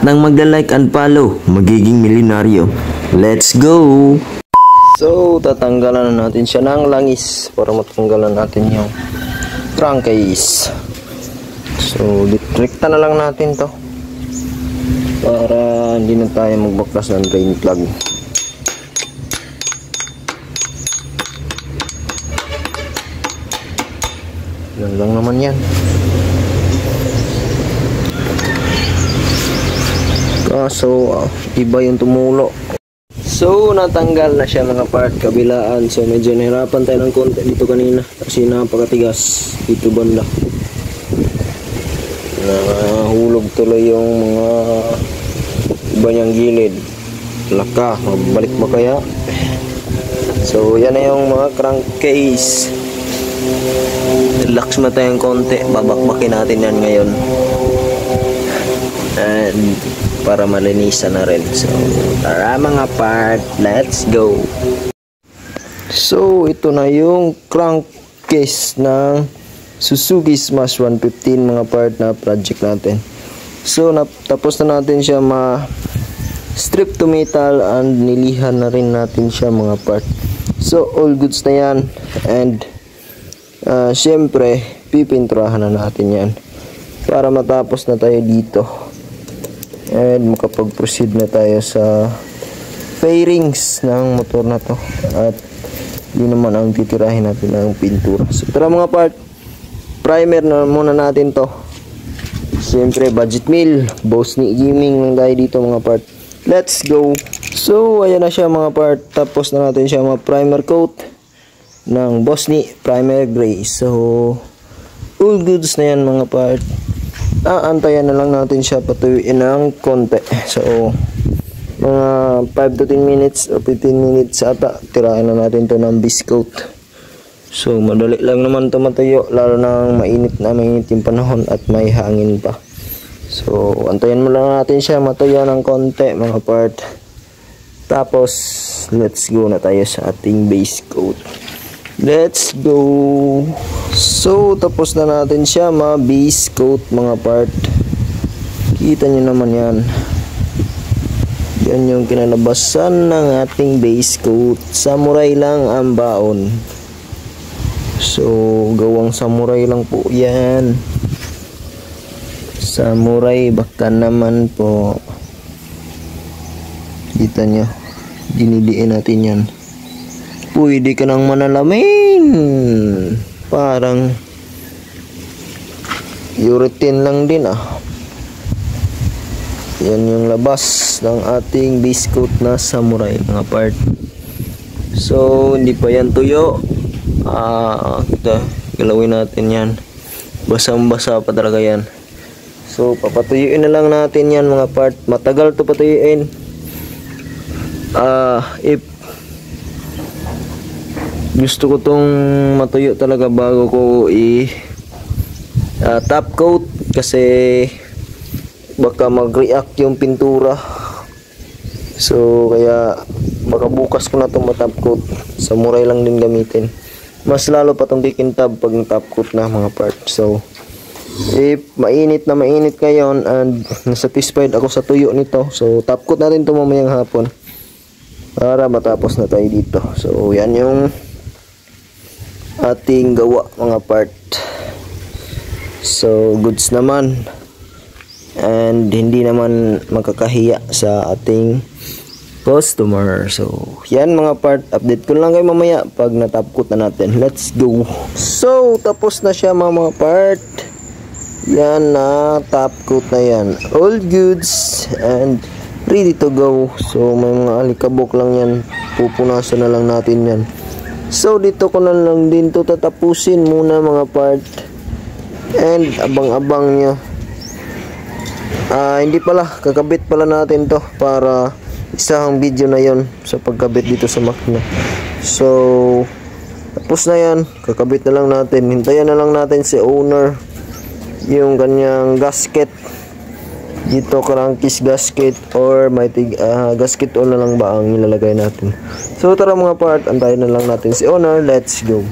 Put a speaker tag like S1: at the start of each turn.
S1: ng magda-like and follow, magiging milyonaryo. Let's go! So, tatanggalan na natin siya ng langis para matanggalan natin yung crankcase. So, direkta na lang natin to para hindi na tayo magbaklas ng drain plug. Yan lang naman yan. Kaso iba yung tumulo. So natanggal na siya mga part kabilaan. So medyo nahirapan tayo ng konti dito kanina kasi napakatigas dito banda. Nahulog tuloy yung mga iba niyang gilid. Laka, mabalik ba kaya? So yan na yung mga crankcase. Relax mo tayong konti, babakbakin natin yan ngayon and para malinisan na rin. So tara mga part, let's go. So ito na yung crankcase ng Suzuki Smash 115 mga part na project natin. So tapos na natin siya strip to metal and nilihan na rin natin siya mga part. So all goods na yan and syempre pipinturahan na natin yan para matapos na tayo dito and makapag-proceed na tayo sa fairings ng motor na to at yun naman ang titirahin natin ng pintura. So tara mga part, primer na muna natin to. Syempre budget meal, Bosni Gaming lang tayo dito mga part. Let's go. So ayan na siya mga part, tapos na natin siya primer coat ng Bosni Primer Gray. So all goods na yan mga part. Antayan na lang natin siya patuyuin ng konti. So mga 5 to 10 minutes o 15 minutes ata tirahin na natin to ng biscoat. So madali lang naman to matuyo, lalo na mainit yung panahon at may hangin pa. So antayan mo lang natin siya matuyo ng konti mga part. Tapos let's go na tayo sa ating base coat. Let's go. So tapos na natin siya base coat mga part. Kita nyo naman yan. Yan yung kinalabasan ng ating base coat. Samurai lang ang baon. So gawang samurai lang po yan. Samurai baka naman po. Kita nyo, dinidiin natin yan. Pwede ka nang manalamin. Parang urethane lang din Yan yung labas ng ating base coat na samurai mga part. So hindi pa yan tuyo. Galawin natin yan. Basang-basa pa talaga yan. So papatuyuin na lang natin yan mga part. Matagal to patuyuin. If gusto ko tong matuyo talaga bago ko top coat kasi baka mag-react yung pintura. So kaya baka bukas ko na itong top coat. Samurai lang din gamitin. Mas lalo pa itong kikintab pag top coat na mga part. So if mainit na mainit ngayon and satisfied ako sa tuyo nito, so top coat natin ito mamayang hapon para matapos na tayo dito. So yan yung ating gawa mga part. So goods naman and hindi naman makakahiya sa ating customer. So yan mga part, update ko lang kayo mamaya pag natapkot na natin. Let's go. So tapos na siya mga part. Yan na, top coat na yan, all goods and ready to go. So may mga alikabok lang yan, pupunasan na lang natin yan. So dito ko na lang din to tatapusin muna mga part. And abang-abang nyo. Hindi pala, kakabit pala natin to para isang video na yon sa pagkabit dito sa makina. So tapos na yan, kakabit na lang natin. Hintayan na lang natin si owner yung kanyang gasket dito, crankcase gasket or may gasket all na lang ba ang ilalagay natin. So tara mga part, antayin na lang natin si owner. Let's go.